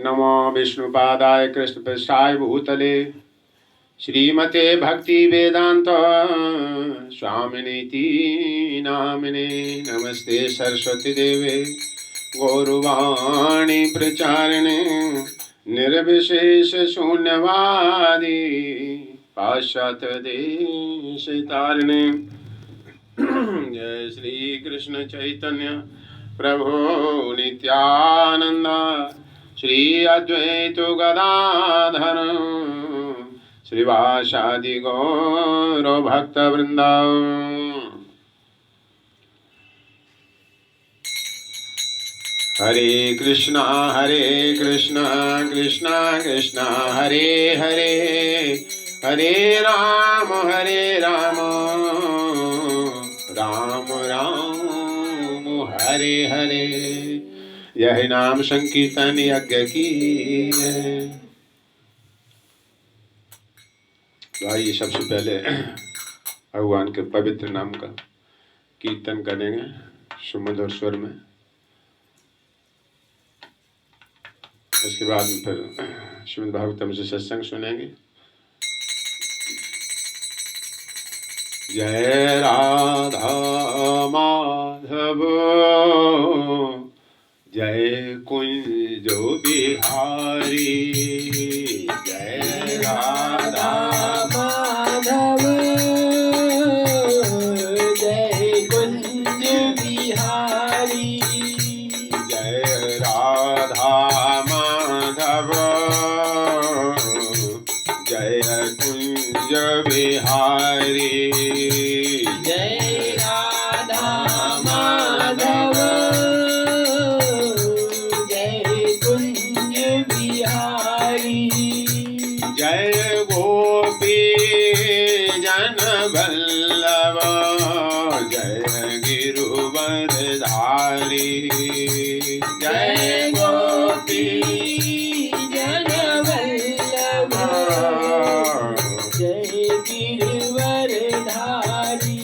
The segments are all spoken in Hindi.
नमो विष्णुपादाय कृष्णपृष्ठाय भूतले श्रीमते भक्ति वेदांत स्वामिनीति नामिने। नमस्ते सरस्वती देवे गौरवाणी प्रचारिणे निर्विशेष शून्यवादी पाश्चात्य देश तारिणे। जय श्री कृष्ण चैतन्य प्रभु नित्यानंद श्री अद्वैत गदाधर श्रीवासादि गौर भक्त वृंदा। हरे कृष्णा कृष्णा कृष्णा हरे हरे, हरे राम राम राम हरे हरे। यह नाम संकीर्तन यज्ञ की है। तो आइए सबसे पहले भगवान के पवित्र नाम का कीर्तन करेंगे सुमधुर स्वर में। इसके बाद फिर श्रीमद् भागवतम से सत्संग सुनेंगे। जय राधा माधव जय कुंज बिहारी, जय राधा माधव जय कुंज बिहारी, जय राधा माधव जय कुंज बिहारी, जय राधा माधव जय कुंज बिहारी, जय गोपी जन वल्लभ जय गिरुवरधारी, जय गोपी जन वल्लभ जय गिरिवरधारी,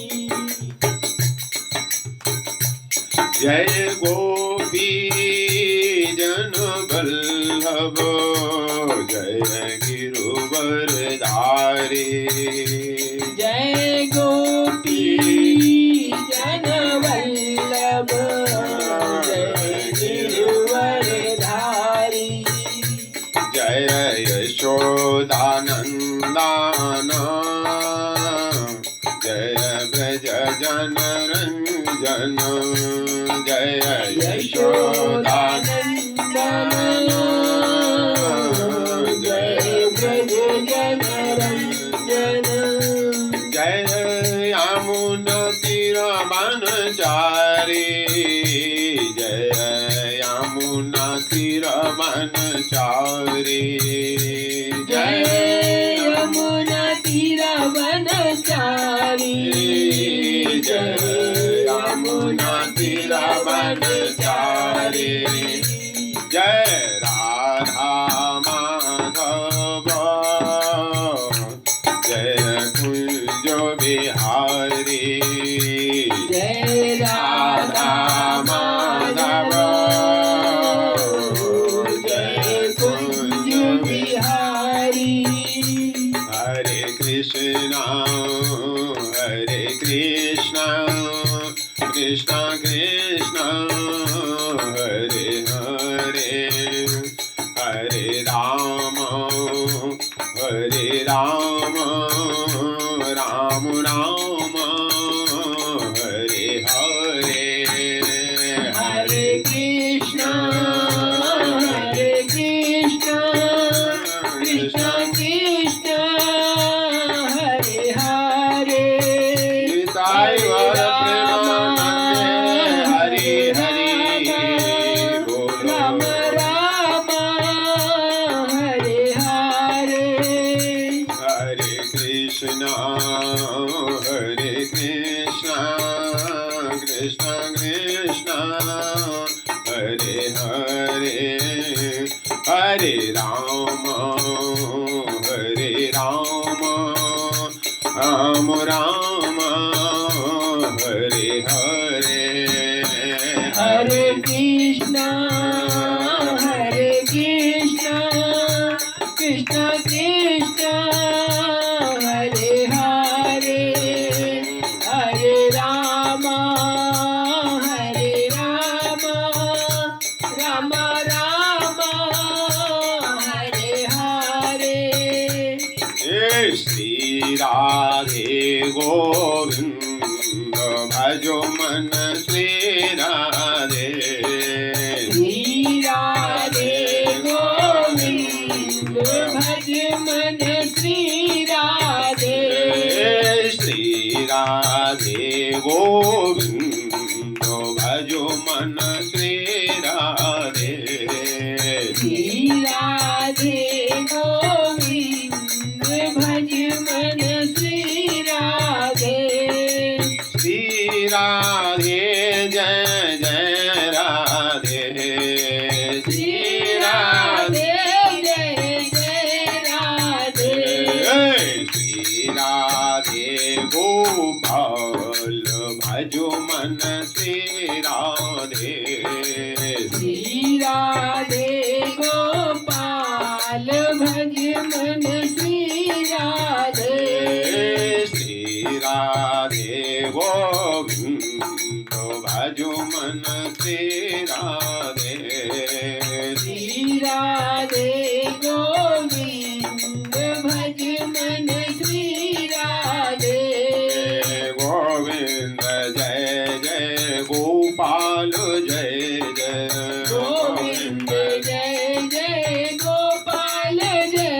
जय गोपी जन वल्लभ जय गिरुवरधारी, जय गोपी जन वल्लभ जय गिरिवरधारी, जय यशोदानंदन जय ब्रज जन रंजन, जय यशोदानंदन जय ब्रज जन रंजन, जय यमुना तीर वनचारी, जय यमुना तीर वनचारी, जय यमुना तीर वनचारी, जय यमुना तीर वनचारी, जय राधा माधव जय कुंज बिहारी, जय राधा माधव जय कुंज बिहारी। हरे कृष्णा कृष्णा कृष्णा हरे हरे, हरे राम राम राम हरे हरे, हरे कृष्णा कृष्णा कृष्णा हरे हरे, निताय वर प्रेमानंदे हरि हरि बोलो, राम राम हरे हरे, हरे कृष्णा कृष्णा कृष्णा हरे हरे, हरे राम राम हरे हरे, हरे कृष्णा भजो मन श्री राधे श्री राधे गोविंद भज मन श्री राधे श्री राधे गोविंद भजो मन श्री राधे श्री राधे गोविंद भज मन श्री राधे श्री राधे जय जय राधे श्री राधे जय जय राधे श्री राधे गोपाल भजो मन श्री राधे श्री राधे गोपाल भज मन श्री राधे श्री राधे गोविंद भजो मन श्री राधे श्री राधे गोविंद भज मन श्री राधे गोविंद जय जय गोपाल जय जय गोविंद जय जय गोपाल जय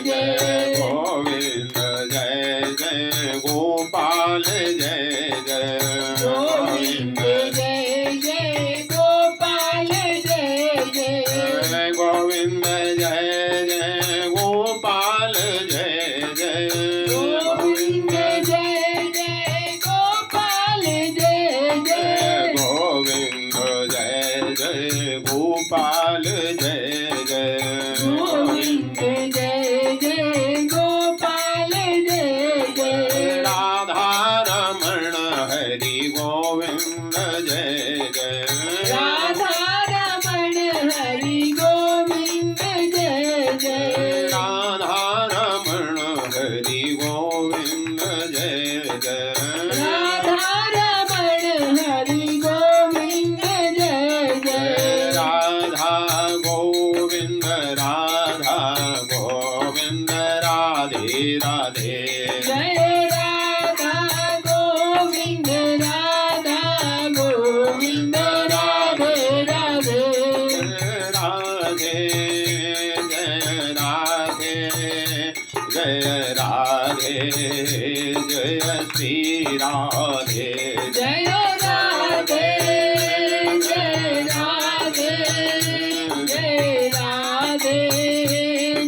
जय गोविंद जय जय गोपाल जय जय गोविंद जय जय गोपाल जय जय गोविंद जय जय गोपाल जय जय गोविंद जय जय गोपाल जय जय गोविंद जय जय गोपाल जय जय गोविंद जय जय गोपाल जय जय राधा रमण हरि गोविंद जय जय राधा रमण हरि गोविंद जय जय राधा रमण हरि गोविंद जय जय राधा रमण हरि गोविंद जय जय राधा गोविंद राधे राधे जय राधा गोविंद राधे राधे राधे जय राधे जय श्री राधे जय राधे जय राधे जय राधे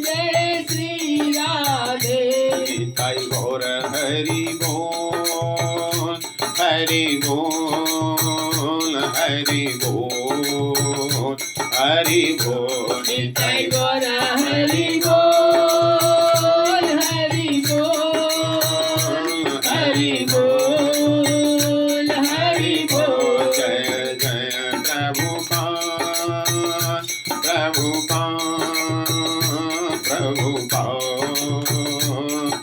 जय श्री राधे निताई गौर हरि बोल हरि बोल हरि बोल हरि बोल निताई गौर हरि बोल हरि बोल हरि बोल हरि बोल जय जय प्रभुपाद प्रभुपाद प्रभुपाद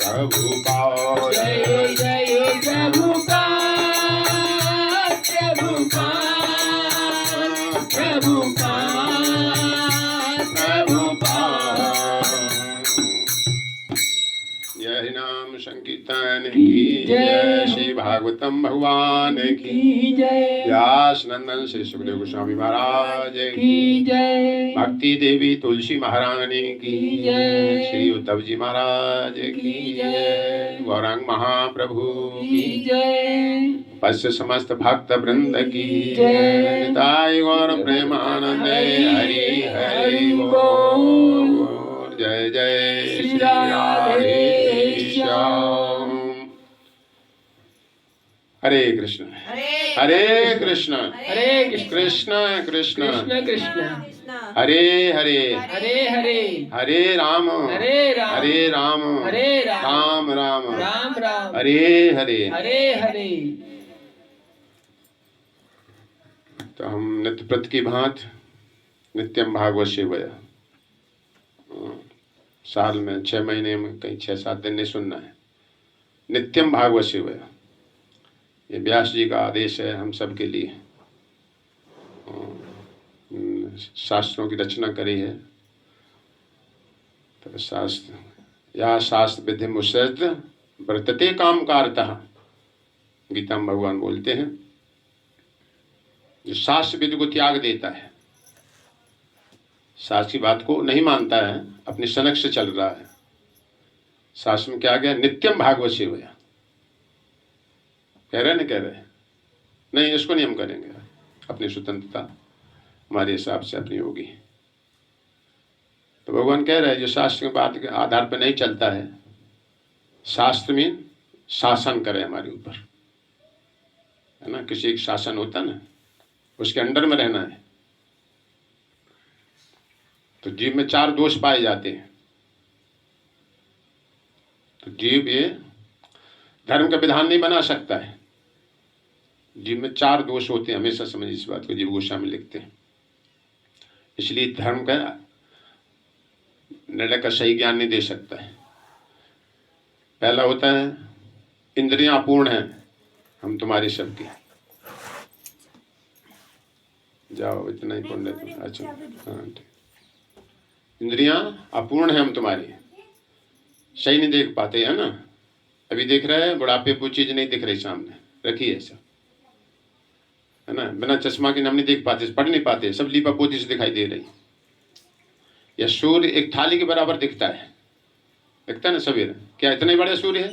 प्रभुपाद जय जय प्रभुपाद प्रभुपाद प्रभुपाद प्रभुपाद यही नाम संकीर्तन की जय श्री भागवतम भगवान की जय व्यास नंदन श्री सुखदेव गोस्वामी महाराज की जय भक्ति देवी तुलसी महारानी की जय श्री उद्धव जी महाराज की जय गौरांग महाप्रभु की जय पश्य समस्त भक्त वृंद की जय। निताय गौर प्रेमानंद हरि हरि बोल जय जय श्री राधे श्याम हरे कृष्ण हरे कृष्ण हरे कृष्ण कृष्ण कृष्ण कृष्ण हरे हरे हरे हरे हरे राम हरे राम हरे राम हरे राम राम राम राम राम हरे हरे हरे हरे तो हम नित्य प्रत की भांत नित्यम भागवत सेवया साल में 6 महीने में कहीं 6-7 दिन नहीं सुनना है। नित्यम भागवत सेवया ये व्यास जी का आदेश है हम सब के लिए। शास्त्रों की रचना करी है तो शास्त्र या शास्त्र विधि मुसद वर्तते काम कारतः गीता में भगवान बोलते हैं जो शास्त्र विधि को त्याग देता है, शास्त्र की बात को नहीं मानता है, अपनी सनक से चल रहा है, शास्त्र में क्या गया, नित्यम भागवत सेवया कह रहे ना, कह रहे नहीं, इसको नहीं हम करेंगे, अपनी स्वतंत्रता हमारे हिसाब से अपनी होगी। तो भगवान कह रहे हैं जो शास्त्र की बात के आधार पर नहीं चलता है, शास्त्र में शासन करे हमारे ऊपर, है ना, किसी एक शासन होता ना, उसके अंडर में रहना है। तो जीव में 4 दोष पाए जाते हैं। तो जीव ये धर्म का विधान नहीं बना सकता है। जीव में 4 दोष होते हैं, हमेशा समझ इस बात को, जीव गोस्वामी लिखते हैं। इसलिए धर्म का निर्णय का सही ज्ञान नहीं दे सकता है। पहला होता है इंद्रियां अपूर्ण हैं, हम तुम्हारी सबकी, जाओ इतना ही पढ़ लेते। अच्छा हाँ ठीक। इंद्रियां अपूर्ण हैं, हम तुम्हारी सही नहीं देख पाते, है ना। अभी देख रहे हैं बुढ़ापे को चीज नहीं दिख रही सामने रखी है सब, है ना, बिना चश्मा के हम नहीं देख पाते, पढ़ नहीं पाते, सब लीपा पोती से दिखाई दे रही। या सूर्य एक थाली के बराबर दिखता है, दिखता है ना सवेरे, क्या इतना ही बड़ा सूर्य है।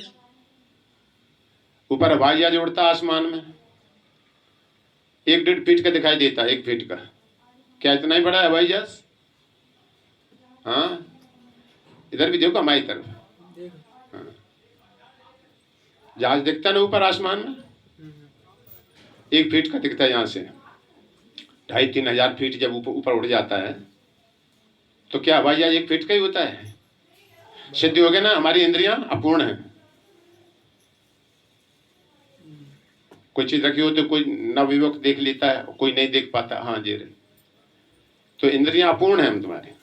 ऊपर हवाई जहाज उड़ता आसमान में, 1-1.5 फीट का दिखाई देता है, 1 फीट का, क्या इतना ही बड़ा है हवाई जहाज। हाँ इधर भी देखो हमारी तरफ, हाँ जहाज दिखता है ना ऊपर आसमान में, 1 फीट का दिखता है। यहाँ से 2,500-3 हजार फीट जब ऊपर उड़ जाता है तो क्या हवाई जहाज 1 फीट का ही होता है। सिद्ध हो गया ना, हमारी इंद्रियां अपूर्ण हैं। कोई चीज रखी हो तो कोई नवयुवक देख लेता है, कोई नहीं देख पाता, हाँ जी रही। तो इंद्रियां अपूर्ण हैं हम तुम्हारे।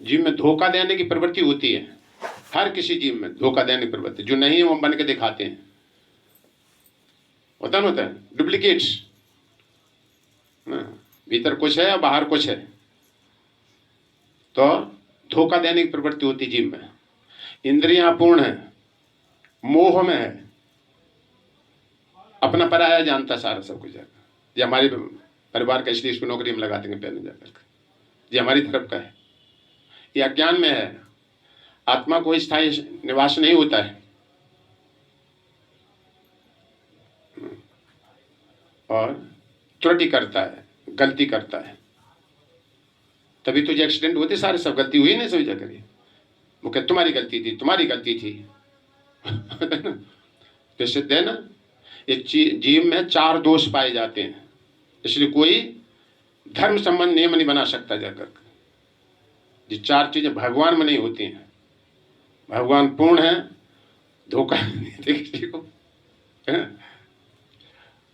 जीव में धोखा देने की प्रवृत्ति होती है, हर किसी जीव में धोखा देने की प्रवृत्ति, जो नहीं है वो बन के दिखाते हैं, होता है डुप्लीकेट्स, भीतर कुछ है और बाहर कुछ है। तो धोखा देने की प्रवृत्ति होती जीव में। इंद्रियां अपूर्ण है, मोह में है, अपना पराया जानता सारा सब कुछ जाकर, ये हमारे परिवार का, इसलिए इसको नौकरी में लगा देंगे पहले जाकर, ये हमारी तरफ का है। ये अज्ञान में है, आत्मा को स्थायी निवास नहीं होता है। और त्रुटि करता है, गलती करता है, तभी तो जो एक्सीडेंट होते सारे, सब गलती हुई नहीं सभी जगह। वो क्या तुम्हारी गलती थी, तुम्हारी गलती थी तो सिद्ध है ना, ये जीव में 4 दोष पाए जाते हैं। इसलिए कोई धर्म संबंध नियम नहीं बना सकता जाकर। ये 4 चीजें भगवान में नहीं होती हैं। भगवान पूर्ण है, धोखा नहीं देते किसी को,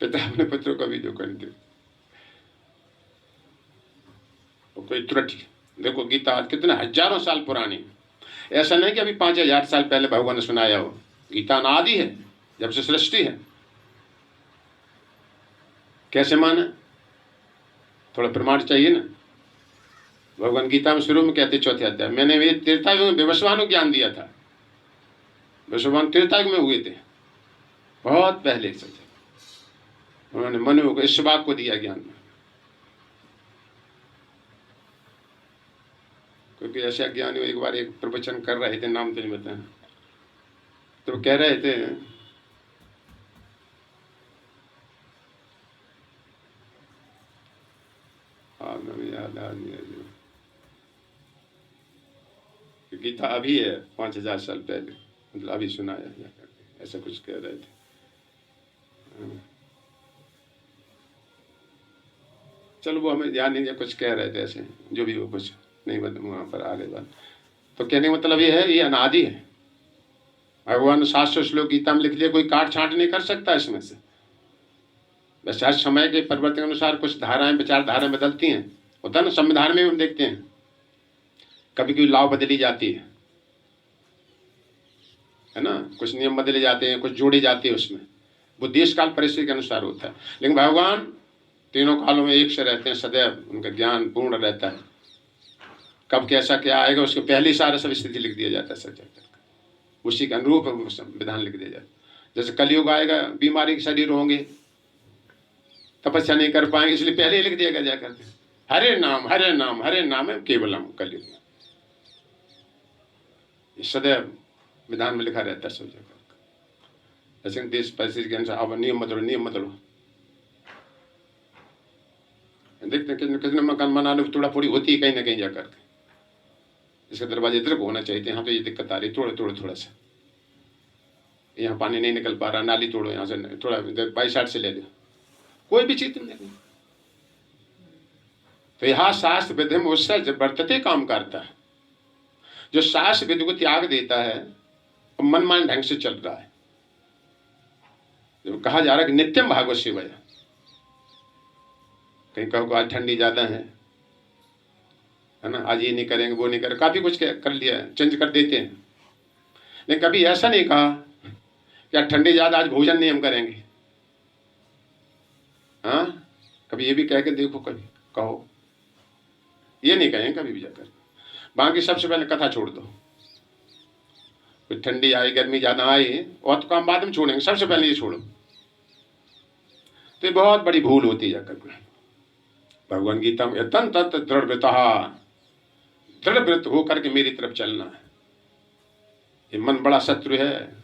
पिता अपने पुत्रों का भी धोखा नहीं देते। कोई त्रुटि, देखो गीता कितने हजारों साल पुरानी, ऐसा नहीं कि अभी 5,000 साल पहले भगवान ने सुनाया हो। गीता अनादि है, जब से सृष्टि है। कैसे माने, थोड़ा प्रमाण चाहिए ना। भगवान गीता में शुरू में कहते 4थे अध्याय, मैंने वे त्रेतायुग में विवस्वान को ज्ञान दिया था। विवस्वान त्रेतायुग में हुए थे, बहुत पहले से उन्होंने मनु को, इश्वाक को दिया ज्ञान में। क्योंकि ऐसे अज्ञानी एक बार एक प्रवचन कर रहे थे, नाम तो नहीं बताया, तो कह रहे थे गीता अभी है 5,000 साल पहले, मतलब अभी सुनाया, ऐसा कुछ कह रहे थे। चलो वो हमें ध्यान नहीं, कुछ कह रहे थे ऐसे, जो भी वो कुछ नहीं, मतलब वहाँ पर आगे बात। तो कहने का मतलब ये है, ये अनादि है। भगवान 700 श्लोक गीता में लिख लिया, कोई काट छांट नहीं कर सकता इसमें से। वैसे हर समय के परिवर्तन के अनुसार कुछ धाराएं, विचारधाराएं बदलती हैं, होता है ना। संविधान में हम देखते हैं कभी कभी लाव बदली जाती है ना, कुछ नियम बदले जाते हैं, कुछ जोड़े जाते हैं उसमें, वो देश काल परिस्थिति के अनुसार होता है। लेकिन भगवान तीनों कालों में एक से रहते हैं, सदैव उनका ज्ञान पूर्ण रहता है। कब कैसा क्या आएगा उसके पहले सारा सब स्थिति लिख दिया जाता है सच, उसी के अनुरूप विधान लिख दिया जाता है। जैसे कलयुग आएगा, बीमारी के शरीर होंगे, तपस्या नहीं कर पाएंगे, इसलिए पहले ही लिख दिया गया जाकर हरे नाम हरे नाम हरे नाम है केवलम कलयुग में। सदैव विधान में लिखा रहता है सब जगह। ऐसे देश पैसे के अनुसार अब नियम मत लो, नियम मत लो। देखते हैं कितने मकान बनाने में थोड़ा थोड़ी होती है कहीं ना कहीं जाकर के, इसके दरवाजे इधर को होना चाहिए। यहाँ तो ये दिक्कत आ रही, थोड़ा सा यहाँ पानी नहीं निकल पा रहा, नाली तोड़ो यहाँ से, थोड़ा बाई साइड से ले लो, कोई भी चीज नहीं। तो यहाँ शास्त्र विधि में उससे वर्तते काम करता है। जो शास्त्र विधि को त्याग देता है और मनमान ढंग से चल रहा है, जो कहा जा रहा है कि नित्यम भागवत सेवया। कहीं कहो आज ठंडी ज्यादा है ना, आज ये नहीं करेंगे वो नहीं करेंगे, काफी कुछ कर लिया, चेंज कर देते हैं। लेकिन कभी ऐसा नहीं कहा कि आज ठंडी ज्यादा, आज भोजन नहीं हम करेंगे। हाँ, कभी ये भी कह के देखो, कभी कहो, ये नहीं कहें कभी भी जाकर। बाकी सबसे पहले कथा छोड़ दो। कोई ठंडी आई गर्मी ज्यादा आई और तो काम बाद में छोड़ेंगे, सबसे पहले ये छोड़ो। तो ये बहुत बड़ी भूल होती है जाकर। भगवान गीता में तन तत् दृढ़ व्रत होकर के मेरी तरफ चलना है। ये मन बड़ा शत्रु है,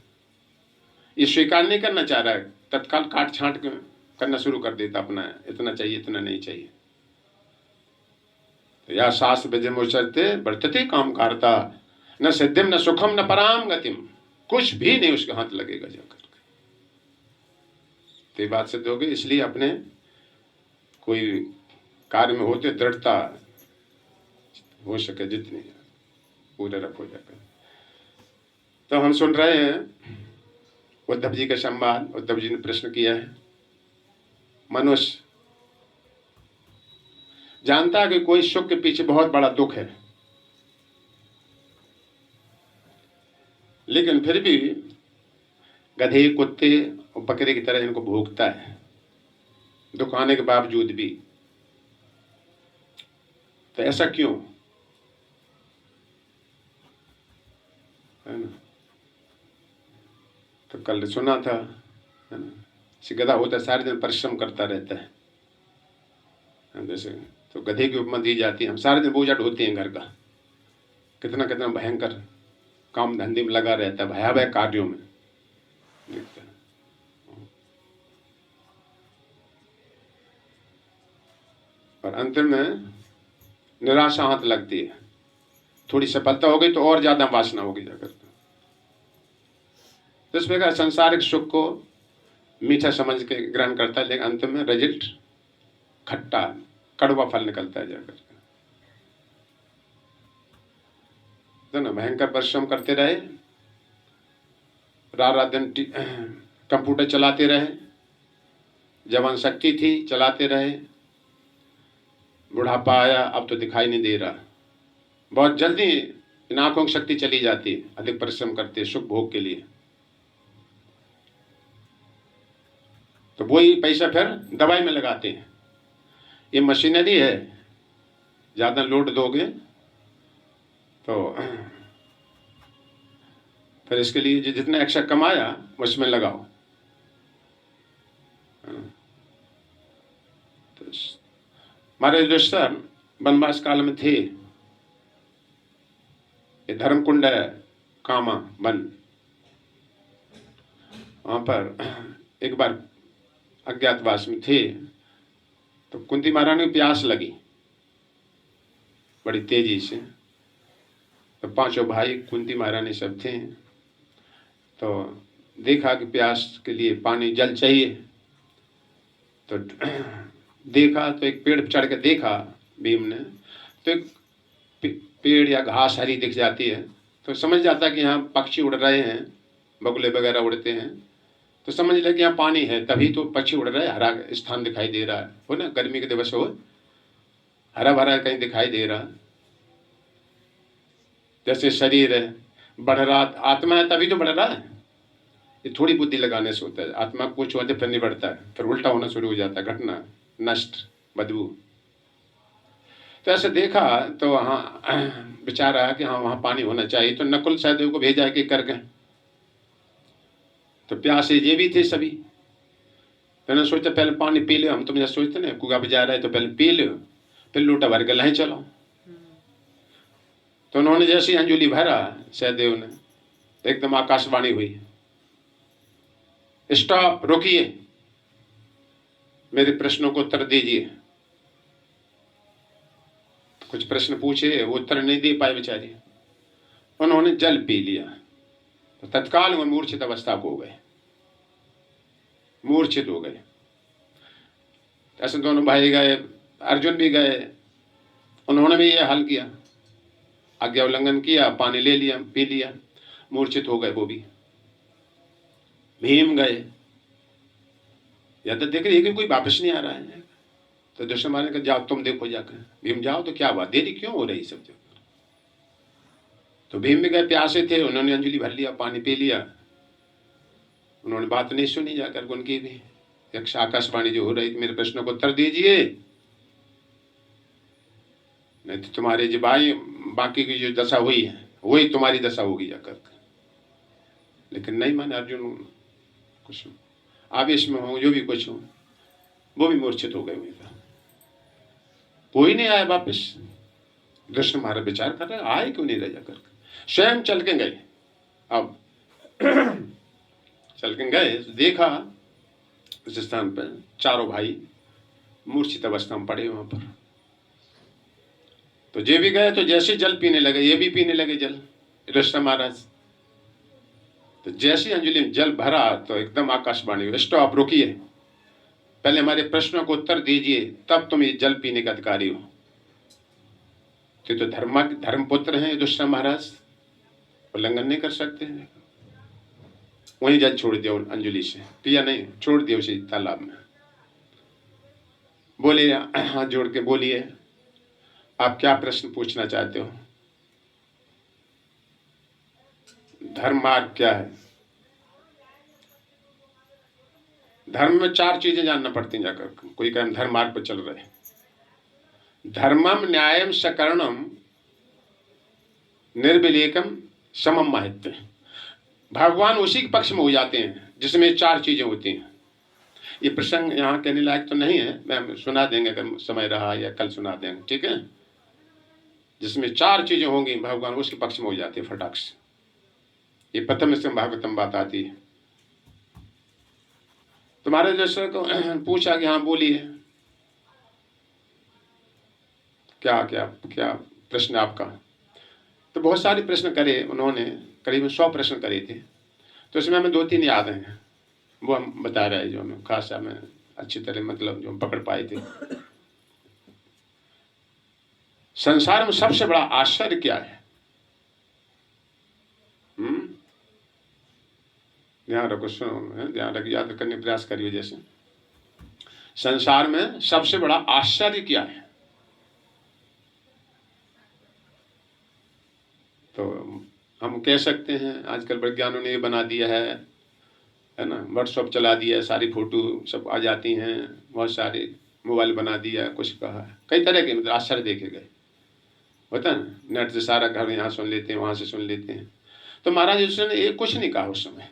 ये स्वीकार नहीं करना चाह रहा है, तत्काल काट छांट के करना शुरू कर देता अपना, इतना चाहिए इतना नहीं चाहिए। तो या शास्त्र विधिमुच्यते वर्तते काम करता, न सिद्धिम न सुखम न पराम गतिम, कुछ भी नहीं उसके हाथ लगेगा जाकर। तो ये बात सिद्ध होगी। इसलिए अपने कोई कार्य में होते दृढ़ता हो सके जितनी पूरे रखो जाकर। तो हम सुन रहे हैं उद्धव जी का संवाद। उद्धव जी ने प्रश्न किया है, मनुष्य जानता है कि कोई सुख के पीछे बहुत बड़ा दुख है, लेकिन फिर भी गधे कुत्ते और बकरे की तरह इनको भोगता है, दुख आने के बावजूद भी। तो ऐसा क्यों है ना? तो कल सुना था, है ना, गधा होता है सारे दिन परिश्रम करता रहता है। जैसे तो गधे की उपमा दी जाती है, हम सारे दिन बोझा ढोते हैं घर का, कितना कितना भयंकर काम धंधे में लगा रहता है, भयावह कार्यों में देखता है। और अंतिम में निराशा हाथ लगती है, थोड़ी सफलता हो गई तो और ज्यादा वासना होगी जाकर। तो इस प्रकार संसारिक सुख को मीठा समझ के ग्रहण करता है, लेकिन अंत में रिजल्ट खट्टा कड़वा फल निकलता है जाकर। तो ना भयंकर परिश्रम करते रहे, रात दिन कंप्यूटर चलाते रहे, जवान शक्ति थी चलाते रहे, बुढ़ापा आया अब तो दिखाई नहीं दे रहा, बहुत जल्दी इन आंखों की शक्ति चली जाती है, अधिक परिश्रम करते हैं सुख भोग के लिए। तो वही पैसा फिर दवाई में लगाते हैं। ये मशीनरी है, ज्यादा लोड दोगे तो फिर इसके लिए जितना एक्स्ट्रा कमाया उसमें लगाओ। तो हमारे युधिष्ठिर वनवास काल में थे, ये धर्मकुंड है कामा वन, वहां पर एक बार अज्ञातवास में थे तो कुंती महारानी को प्यास लगी बड़ी तेजी से। तो पांचों भाई कुंती महारानी सब थे, तो देखा कि प्यास के लिए पानी जल चाहिए। तो देखा तो एक पेड़ चढ़ के देखा भीम ने, तो एक पेड़ या घास हरी दिख जाती है, तो समझ जाता कि यहाँ पक्षी उड़ रहे हैं, बगुले वगैरह उड़ते हैं, तो समझ ले कि यहाँ पानी है, तभी तो पक्षी उड़ रहे हैं, हरा स्थान दिखाई दे रहा है, हो ना, गर्मी के दिवस हो, हरा भरा कहीं दिखाई दे रहा। जैसे शरीर है बढ़ रहा, आत्मा है तभी तो बढ़ रहा है, ये थोड़ी बुद्धि लगाने से होता है। आत्मा को कुछ होते फिर नहीं बढ़ता है, फिर उल्टा होना शुरू हो जाता है, घटना नष्ट बदबू। तो ऐसे देखा तो वहाँ विचार आया कि हाँ वहाँ पानी होना चाहिए, तो नकुल सहदेव को भेजा कि कर गए। तो प्यासे ये भी थे सभी, तो उन्होंने सोचा पहले पानी पी लो, हम तुम जैसे सोचते ना कुआ पे जा रहा है तो पहले पी लो, फिर लोटा भर के लाए चलो। तो उन्होंने जैसे ही अंजुली भरा सहदेव ने, तो एकदम आकाशवाणी हुई, स्टॉप, रोकिए, मेरे प्रश्नों को उत्तर दीजिए। कुछ प्रश्न पूछे, वो उत्तर नहीं दे पाए बेचारे। उन्होंने जल पी लिया तो तत्काल वो मूर्छित अवस्था को हो गए, मूर्छित हो गए। ऐसे दोनों भाई गए, अर्जुन भी गए, उन्होंने भी यह हल किया, आज्ञा उल्लंघन किया, पानी ले लिया, पी लिया, मूर्छित हो गए वो भी। भीम गए, या तो देख रहे कि कोई वापस नहीं आ रहा है, तो दुष्ट मारने का जाओ तुम देखो जाकर। भीम जाओ तो क्या हुआ, देरी क्यों हो रही सब जगह। तो भीम भी गए, प्यासे थे, उन्होंने अंजलि भर लिया, पानी पी लिया। उन्होंने बात नहीं सुनी जाकर उनकी भी, यक्ष आकाशवाणी जो हो रही थी, मेरे प्रश्नों को उत्तर दीजिए, नहीं तो तुम्हारे जो भाई बाकी की जो दशा हुई है वही तुम्हारी दशा होगी जाकर। लेकिन नहीं माने अर्जुन, कुछ आवेश में हो, जो भी कुछ हो, वो भी मूर्छित हो गए। कोई नहीं आया वापस। कृष्ण महाराज विचार कर रहे आए क्यों नहीं रह जाकर, स्वयं चल के गए। अब चल के गए, देखा उस स्थान पर चारों भाई मूर्छित अवस्था में पड़े वहां पर। तो जे भी गए तो जैसे जल पीने लगे, ये भी पीने लगे जल, कृष्ण महाराज। तो जैसे अंजलि में जल भरा तो एकदम आकाशवाणी, स्टॉप, रोकिए, पहले हमारे प्रश्नों को उत्तर दीजिए, तब तुम ये जल पीने का अधिकारी हो। तो धर्मपुत्र हैं दुष्ट महाराज, उल्लंघन नहीं कर सकते। वहीं जल छोड़ दिया अंजलि से, पिया नहीं, छोड़ दिया उसी तालाब में। बोलिए, हाथ जोड़ के बोलिए, आप क्या प्रश्न पूछना चाहते हो। धर्म मार्ग क्या है। धर्म में 4 चीजें जानना पड़ती हैं जाकर। कोई कहे हम धर्म मार्ग पर चल रहे हैं। धर्मम न्यायम सकरणम निर्विलेकम समम माहित्य। भगवान उसी के पक्ष में हो जाते हैं जिसमें 4 चीजें होती हैं। ये प्रसंग यहाँ कहने लायक तो नहीं है, मैं सुना देंगे अगर समय रहा, या कल सुना देंगे, ठीक है। जिसमें 4 चीजें होंगी भगवान उसके पक्ष में हो जाते हैं फटाक से। ये प्रथम से भागवतम बात आती है। तुम्हारे जैसे को पूछा कि हाँ बोलिए, क्या क्या क्या प्रश्न आपका। तो बहुत सारे प्रश्न करे उन्होंने, करीबन 100 प्रश्न करे थे। तो इसमें हमें 2-3 याद हैं, वो हम बता रहे हैं, जो हमें खास हमें अच्छी तरह मतलब जो हम पकड़ पाए थे। संसार में सबसे बड़ा आश्चर्य क्या है। ध्यान रखो, सुनो, ध्यान रखो, याद करने प्रयास करिए। जैसे संसार में सबसे बड़ा आश्चर्य क्या है। तो हम कह सकते हैं आजकल वैज्ञानिकों ने ये बना दिया है ना, व्हाट्सएप चला दिया है, सारी फोटो सब आ जाती हैं, बहुत सारे मोबाइल बना दिया, कुछ कहा है, कई तरह के मतलब आश्चर्य देखे गए, होता है ना। नेट से सारा घर यहाँ सुन लेते हैं, वहाँ से सुन लेते हैं। तो महाराज उसने ये कुछ नहीं कहा उस समय।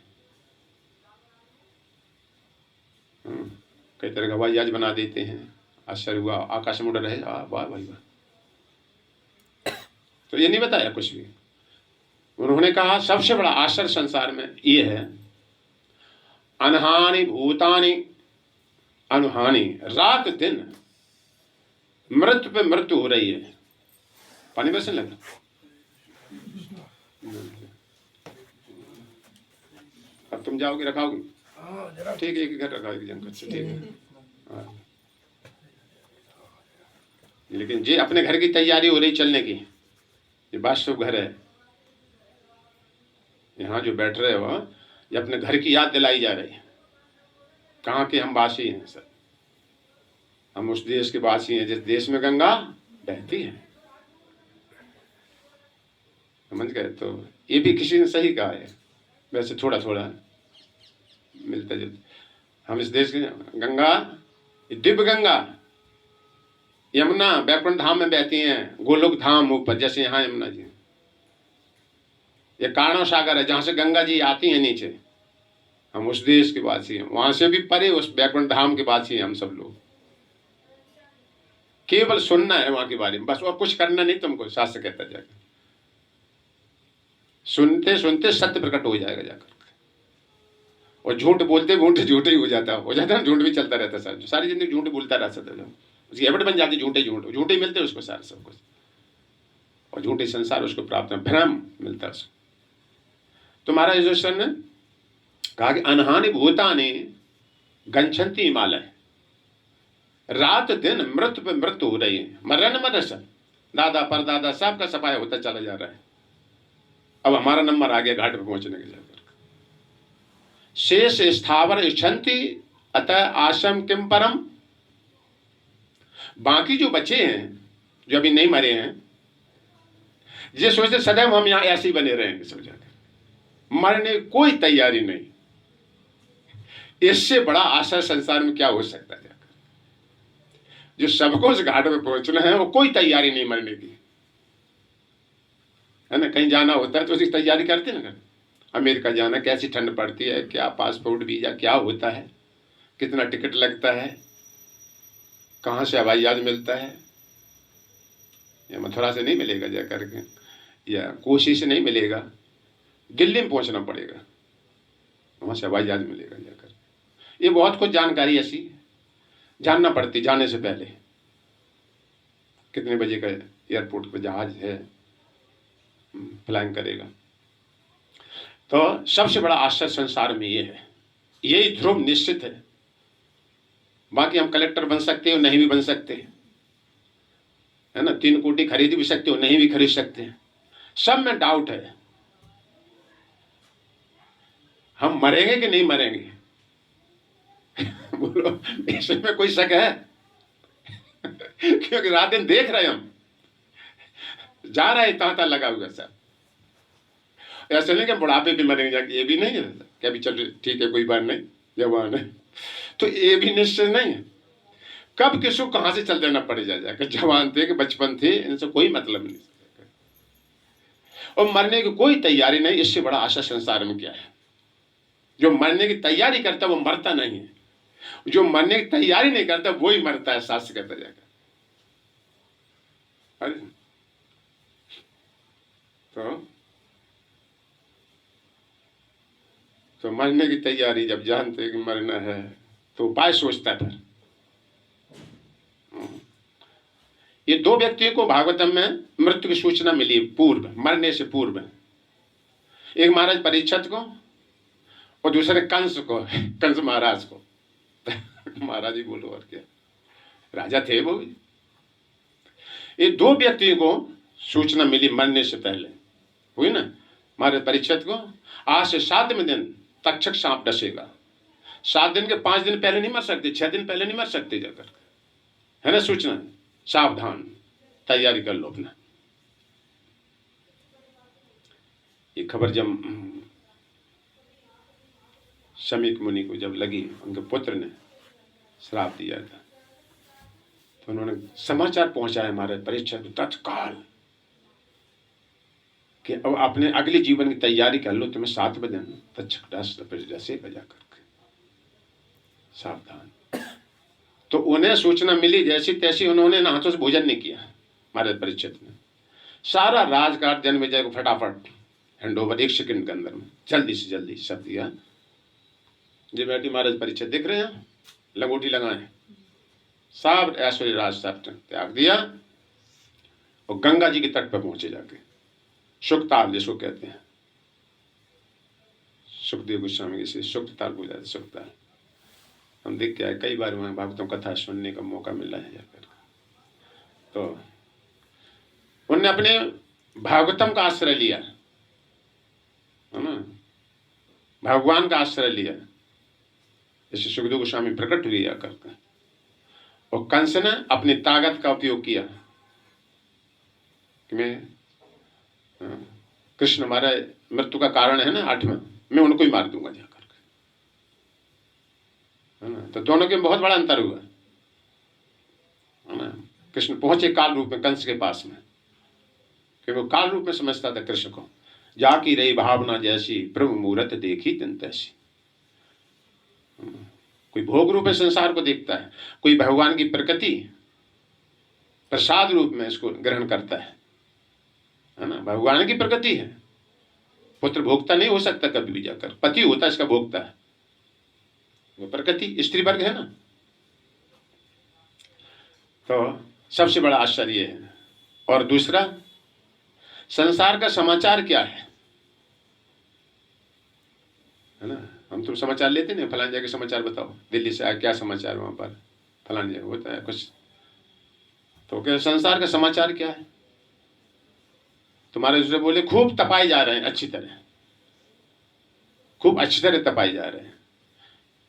कई तरह का हवाई जहाज बना देते हैं, आश्चर्य हुआ, आकाश में उड़ रहे, वाह भाई वाह। तो ये नहीं बताया कुछ भी। उन्होंने कहा सबसे बड़ा आश्चर्य संसार में ये है, अनहानि भूतानि अनुहानि, रात दिन मृत्यु पे मृत्यु हो रही है। पानी बरसने लगा। अब तुम जाओगे रखाओगे, ठीक है, एक घर रखाओगे जंगल से, ठीक है। लेकिन जे अपने घर की तैयारी हो रही चलने की, ये वास्तव घर है। यहाँ जो बैठ रहे हो, ये अपने घर की याद दिलाई जा रही है। कहाँ के हम वासी हैं सर, हम उस देश के वासी हैं जिस देश में गंगा बहती है, समझ गए। तो ये भी किसी ने सही कहा है, वैसे थोड़ा थोड़ा मिलता जुलता। हम इस देश के गंगा, दिव्य गंगा यमुना वैकुंठ धाम में बहती हैं, गोलोक धाम ऊपर, जैसे यहाँ यमुना जी। ये कारणव सागर है जहाँ से गंगा जी आती हैं नीचे, हम उस देश के वासी हैं, वहां से भी परे उस बैकुंठ धाम के वासी हैं हम सब लोग। केवल सुनना है वहां के बारे में बस, और कुछ करना नहीं तुमको। शास्त्र कहता जाकर सुनते सुनते सत्य प्रकट हो जाएगा जाकर। और झूठ बोलते बोलते झूठ ही हो जाता है ना, झूठ भी चलता रहता है। सारी जिंदगी झूठ बोलता रह सकता है, उसकी हैबिट बन जाती है झूठे झूठे मिलते हैं उसको सारे सब कुछ, और झूठे संसार उसको प्राप्त है, भ्रम मिलता है उसको। तो महाराज ईश्वर ने कहा कि अनहानि भूतानि गच्छन्ति हिमालय, रात दिन मृत्यु पे मृत्यु हो रही है, मरण मरस, दादा परदादा सबका सफाया होता चला जा रहा है। अब हमारा नंबर आ गया घाट पे पहुंचने के जाकर। शेष स्थावर इच्छन्ति अतः आश्रम किम परम, बाकी जो बचे हैं जो अभी नहीं मरे हैं, ये सोचते सदैव हम यहां ऐसे ही बने रहेंगे सब जाकर, मरने की कोई तैयारी नहीं। इससे बड़ा आशा संसार में क्या हो सकता है जाकर। जो सबको उस घाट पे पहुंचना है वो कोई तैयारी नहीं मरने की, है ना। कहीं जाना होता है तो उसकी तैयारी करते ना, अमेरिका जाना कैसी ठंड पड़ती है, क्या पासपोर्ट वीजा क्या होता है, कितना टिकट लगता है, कहाँ से हवाई जहाज मिलता है, या मथुरा से नहीं मिलेगा जा करके, या कोशी से नहीं मिलेगा, दिल्ली में पहुंचना पड़ेगा, वहां से हवाई जहाज मिलेगा जाकर। ये बहुत कुछ जानकारी ऐसी जानना पड़ती जाने से पहले, कितने बजे का एयरपोर्ट पर जहाज है, फ्लाइंग करेगा। तो सबसे बड़ा आश्चर्य संसार में ये है, यही ध्रुव निश्चित है। बाकी हम कलेक्टर बन सकते हो, नहीं भी बन सकते, है ना। 3 कोटी खरीद भी सकते हो, नहीं भी खरीद सकते, सब में डाउट है। हम मरेंगे कि नहीं मरेंगे बोलो, इसमें कोई शक है क्योंकि रात दिन देख रहे हम, जा रहा है तांता लगा हुआ सब। ऐसे नहीं कि बुढ़ापे भी मरेंगे जाके, ये भी नहीं है कि अभी चल ठीक है कोई बात नहीं, जवान है, तो ये भी निश्चय नहीं है कब किसको कहां से चल देना पड़े जाकर। जवान थे कि बचपन थे, इनसे कोई मतलब नहीं, और मरने की कोई तैयारी नहीं। इससे बड़ा आशा संसार में क्या है। जो मरने की तैयारी करता है वो मरता नहीं है, जो मरने की तैयारी नहीं करता वो ही मरता है, शास्त्र कहता जाकर। तो मरने की तैयारी जब जानते हैं कि मरना है तो उपाय सोचता है। फिर ये 2 व्यक्तियों को भागवतम में मृत्यु की सूचना मिली पूर्व, मरने से पूर्व। एक महाराज परीक्षित को और दूसरे कंस को, कंस महाराज को महाराज ही बोलो और क्या, राजा थे वो। ये 2 व्यक्तियों को सूचना मिली मरने से पहले, हुई ना। महाराज परीक्षित को आज से 7वें दिन तक्षक सांप डसेगा। 7 दिन के 5 दिन पहले नहीं मर सकते, 6 दिन पहले नहीं मर सकते जाकर, है ना सूचना। सावधान, तैयारी कर लो अपना। ये खबर जब शमीक मुनि को जब लगी, उनके पुत्र ने श्राप दिया था, तो उन्होंने समाचार पहुंचाया हमारे परीक्षित तत्काल कि अब अपने अगले जीवन की तैयारी कर लो, तुम्हें 7वें दिन तक्षक डसेगा जाकर के, सावधान। तो उन्हें सूचना मिली जैसी तैसी, उन्होंने ना हाथों से भोजन नहीं किया। महाराज परीक्षित ने सारा राजकाज जन्मेजय को फटाफट हैंडओवर 1 सेकंड के अंदर में जल्दी से जल्दी सब दिया। जी बेटी महाराज परीक्षित दिख रहे हैं, लंगोटी लगाए, सब ऐश्वर्य राज सब त्याग दिया और गंगा जी के तट पर पहुंचे जाके। सुखताल जिसको कहते हैं, सुखदेव गोस्वामी से सुखताल बोला जाता, सुखताल। हम देख के आए, कई बार वहाँ भागवतों कथा सुनने का मौका मिला है जाकर। तो उन्होंने अपने भागवतम का आश्रय लिया, है ना, भगवान का आश्रय लिया, जैसे सुखदेव गोस्वामी प्रकट हुए आकर। और कंस ने अपनी ताकत का उपयोग किया कि मैं कृष्ण हमारा मृत्यु का कारण है ना 8वां, मैं उनको ही मार दूंगा जाकर, है ना। तो दोनों के बहुत बड़ा अंतर हुआ, है ना। कृष्ण पहुंचे काल रूप में कंस के पास में, क्योंकि वो काल रूप में समझता था कृष्ण को। जाकी रही भावना जैसी, प्रभु मूरत देखी तिन तैसी। कोई भोग रूप में संसार को देखता है, कोई भगवान की प्रकृति प्रसाद रूप में इसको ग्रहण करता है ना। भगवान की प्रकृति है, पुत्र भोक्ता नहीं हो सकता कभी भी जाकर, पति होता है इसका भोक्ता है, वो प्रकृति स्त्री वर्ग है ना। तो सबसे बड़ा आश्चर्य है। और दूसरा, संसार का समाचार क्या है ना। हम तो समाचार लेते नहीं, फलाने जगह समाचार बताओ, दिल्ली से आया क्या समाचार, वहां पर फलाने जगह होता है कुछ। तो क्या संसार का समाचार क्या है? तुम्हारे दूसरे बोले खूब तपाए जा रहे हैं, अच्छी तरह, खूब अच्छी तरह तपाए जा रहे हैं।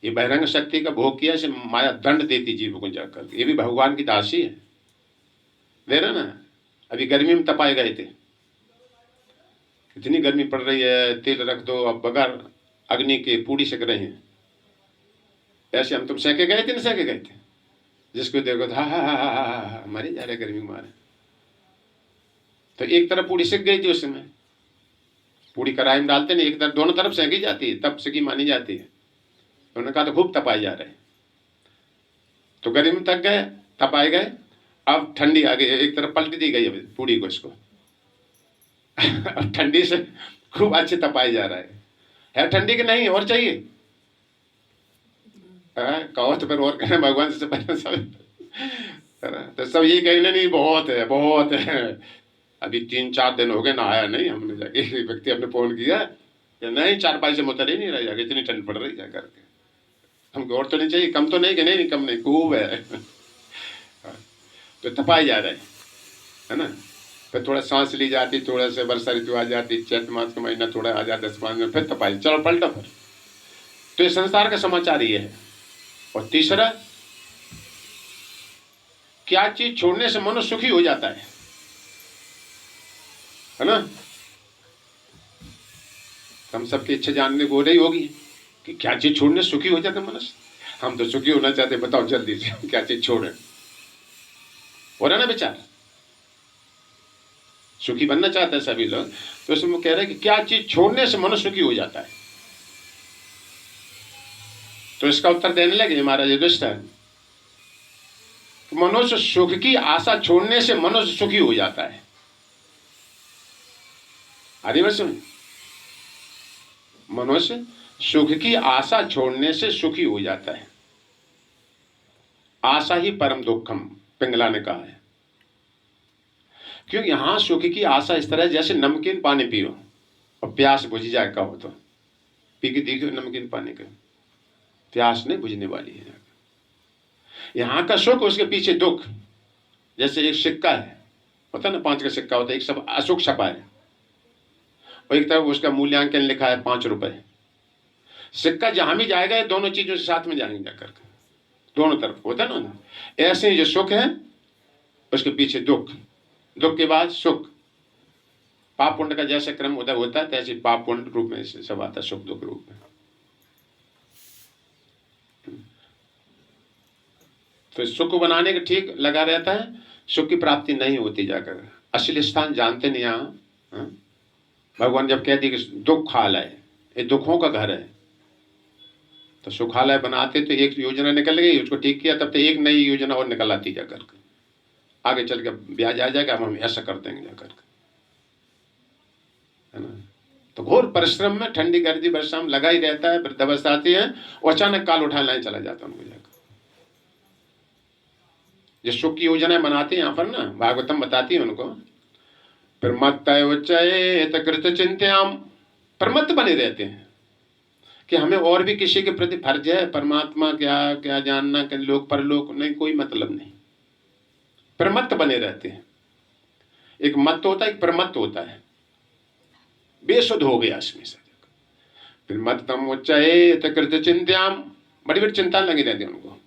ये बहिरंग शक्ति का भोग किया से माया दंड देती जीव को जाकर, ये भी भगवान की दासी है। दे रहा ना, अभी गर्मी में तपाए गए थे, इतनी गर्मी पड़ रही है, तेल रख दो, अब बगैर अग्नि के पूड़ी सेक रहे हैं। ऐसे हम तुम सेके गए थे ना, सेके गए थे, जिसको देखो हा हा हा हा हा मरे जा रहे गर्मी मारे। तो एक तरफ पूड़ी सेक गई थी उस समय, पूड़ी कढ़ाई में डालते नहीं, एक तरफ दोनों तरफ सेकी जाती है, तब सेकी मानी जाती है। उन्होंने कहा तो खूब तपाए जा रहे हैं। तो गर्मी तक गए, तपाए गए, अब ठंडी आ गई, एक तरफ पलट दी गई पूड़ी को इसको अब ठंडी से खूब अच्छे तपाए जा रहा है ठंडी की नहीं और चाहिए। कहो तो फिर और कहना भगवान से पहले सब तो सब ये कहने नहीं बहुत है बहुत है। अभी 3-4 दिन हो गए नहाया नहीं हमने, जाके एक व्यक्ति हमने फोन किया कि नहीं 4-5 से मुतर ही नहीं रह जाके, इतनी ठंड पड़ रही जा करके, हमको और तो नहीं चाहिए, कम तो नहीं कि नहीं कम नहीं, खूब है तो तपाए जा रहे है ना। फिर थोड़ा सांस ली जाती, थोड़ा से वर्षा ऋतु आ जाती, चैत मास का महीना थोड़ा आ जाता 10-5 दिन, फिर तपाई, चलो पलटो फिर। तो ये संसार का समाचार ये है। और तीसरा, क्या चीज छोड़ने से मनुष्य सुखी हो जाता है ना। हम सबकी इच्छा जानने को रही होगी कि क्या चीज छोड़ने से सुखी हो जाता है मनुष्य। हम तो सुखी होना चाहते, बताओ जल्दी से क्या चीज छोड़े, हो रहा ना विचार, सुखी बनना चाहते हैं सभी लोग। तो उसमें वो कह रहे हैं कि क्या चीज छोड़ने से मनुष्य सुखी हो जाता है। तो इसका उत्तर देने लगे महाराज युधिष्ठिर, मनुष्य सुख की आशा छोड़ने से मनुष्य सुखी हो जाता है। आगे बात सुन, मनुष्य सुख की आशा छोड़ने से सुखी हो जाता है। आशा ही परम दुखम, पिंगला ने कहा है। क्योंकि यहां सुख की आशा इस तरह जैसे नमकीन पानी पियो और प्यास बुझ जाए, कहो तो पी के देखो नमकीन पानी का, प्यास नहीं बुझने वाली है। यहां का सुख, उसके पीछे दुख। जैसे एक सिक्का है, होता ना 5 का सिक्का होता है, एक सब अशुक छपा है और एक तरफ उसका मूल्यांकन लिखा है 5 रुपए। सिक्का जहां भी जाएगा ये दोनों चीजों से साथ में जाएंगे जाकर, दोनों तरफ होता है ना। ऐसे ही जो सुख है उसके पीछे दुख, दुख के बाद सुख। पाप पुण्य का जैसे क्रम उधर होता है तैसे पाप पुण्य रूप में सब आता है, सुख दुख रूप में। तो सुख बनाने का ठीक लगा रहता है, सुख की प्राप्ति नहीं होती जाकर, असली स्थान जानते नहीं। यहाँ भगवान जब कहती कि दुखालय, ये दुखों का घर है, तो सुखालय बनाते तो एक योजना निकल गई, उसको ठीक किया, तब तो एक नई योजना और निकल आती जाकर के, आगे चल के ब्याज आ जाएगा, हम ऐसा कर देंगे जाकर के, है ना। तो घोर परिश्रम में ठंडी गर्दी वर्षा में लगा ही रहता है, वृद्धावस्था आती है और अचानक काल उठा लाए चला जाता है उनको जाकर। जो सुख की योजना बनाते हैं यहाँ पर ना, भागवतम बताती है उनको, प्रमत्तय उच्चयेत कृत चिंत्याम, प्रमत्त बने रहते हैं कि हमें और भी किसी के प्रति फर्ज है, परमात्मा क्या क्या जानना, कि लोक परलोक नहीं, कोई मतलब नहीं, प्रमत्त बने रहते हैं। एक मत होता है, एक प्रमत्त होता है, बेसुध हो गया इसमें से। प्रमत्तम उच्चयेत कृत चिंत्याम, बड़ी बड़ी चिंता लगी रहती है उनको।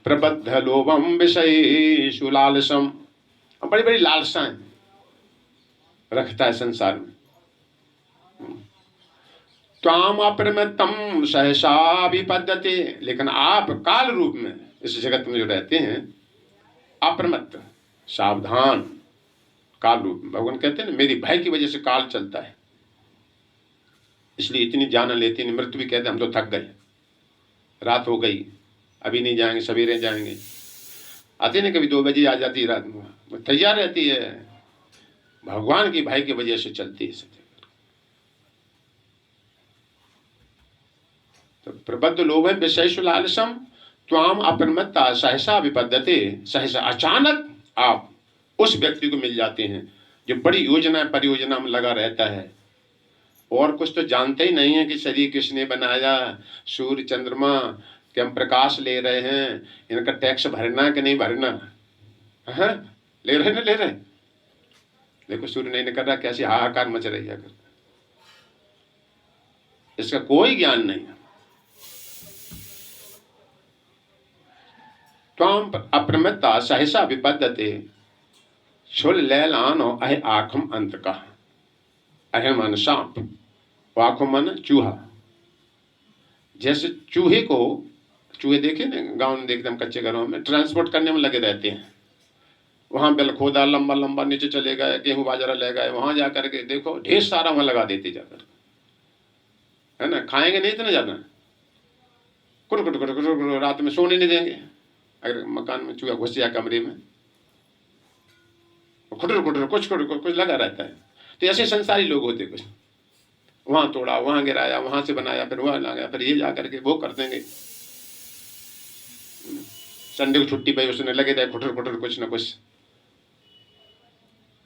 प्रबद्ध लोभम विषयेषु लालसम, बड़ी बड़ी लालसाएं रखता है संसार में। त्वाम अप्रमत्तम सहसा विपद्यते, लेकिन आप काल रूप में इस जगत में जो रहते हैं, अप्रमत्त सावधान काल रूप में। भगवान कहते हैं ना, मेरी भय की वजह से काल चलता है, इसलिए इतनी जान लेती है। मृत्यु भी कहते हैं हम तो थक गए, रात हो गई, अभी नहीं जाएंगे, सवेरे जाएंगे। आते ना कभी 2 बजे आ जाती है रात में, तैयार रहती है, भगवान की भाई की वजह से चलती है। तो प्रबद्ध लोभ विषयेषु लालसम त्वाम अप्रमत्ता सहसा विपद्यते। सहसा, अचानक आप उस व्यक्ति को मिल जाते हैं जो बड़ी योजना परियोजना में लगा रहता है, और कुछ तो जानते ही नहीं है कि शरीर किसने बनाया, सूर्य चंद्रमा के हम प्रकाश ले रहे हैं, इनका टैक्स भरना कि नहीं भरना। हाँ, ले रहे ना, ले रहे। देखो सूर्य नहीं निकल रहा, कैसी हाहाकार मच रही है, इसका कोई ज्ञान नहीं है। त्वाम अप्रमत्ता सहसा विपद्यते शुल लैलानो अह आखम अंत का। अह मन सांप, आँखों मन चूहा। जैसे चूहे को, चूहे देखे ना गांव में, देखते हम कच्चे घरों में ट्रांसपोर्ट करने में लगे रहते हैं। वहां बेल खोदा, लंबा लंबा नीचे चले गए, गेहूं बाजरा ले गए, वहां जाकर के देखो ढेर सारा वहां लगा देते जाकर, है ना। खाएंगे नहीं इतना ज्यादा, कुट कुट कुट कुट कुट, रात में सोने नहीं देंगे। अगर मकान में चूहा घुस जाए कमरे में, खुटर खुटर कुछ कुछ लगा रहता है। तो ऐसे संसारी लोग होते कुछ, वहां तोड़ा, वहां गिराया, वहां से बनाया, फिर वहां लगाया, फिर ये जाकर के वो कर देंगे। संडे को छुट्टी पाई, उसने लगे रहे खुटर खुटर कुछ ना कुछ,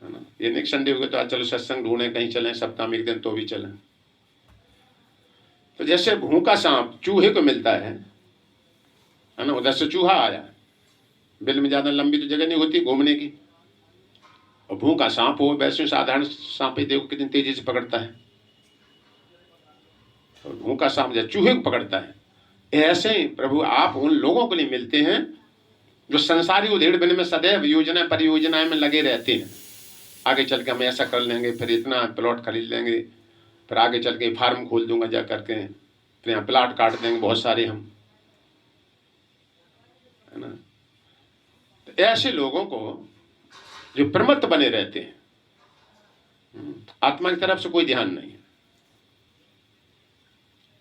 है ना। ये नहीं संडे हो गया तो आज चलो सत्संग ढूंढे, कहीं चलें सप्ताह में एक दिन तो भी चलें। तो जैसे भूखा सांप चूहे को मिलता है ना, उधर से चूहा आया, बिल में ज्यादा लंबी तो जगह नहीं होती घूमने की, और भूखा सांप हो, वैसे साधारण सांप ही देखो कितनी तेजी से पकड़ता है, और भूखा सांप जब चूहे को पकड़ता है, ऐसे ही प्रभु आप उन लोगों के लिए मिलते हैं जो संसारी उधेड़ बिन में सदैव योजना परियोजनाएं में लगे रहते हैं। आगे चल के हम ऐसा कर लेंगे, फिर इतना प्लॉट खरीद लेंगे, फिर आगे चल के फार्म खोल दूंगा जा करके, फिर यहाँ प्लाट काट देंगे बहुत सारे हम, है ना। तो ऐसे लोगों को जो प्रमत्त बने रहते हैं, आत्मा की तरफ से कोई ध्यान नहीं,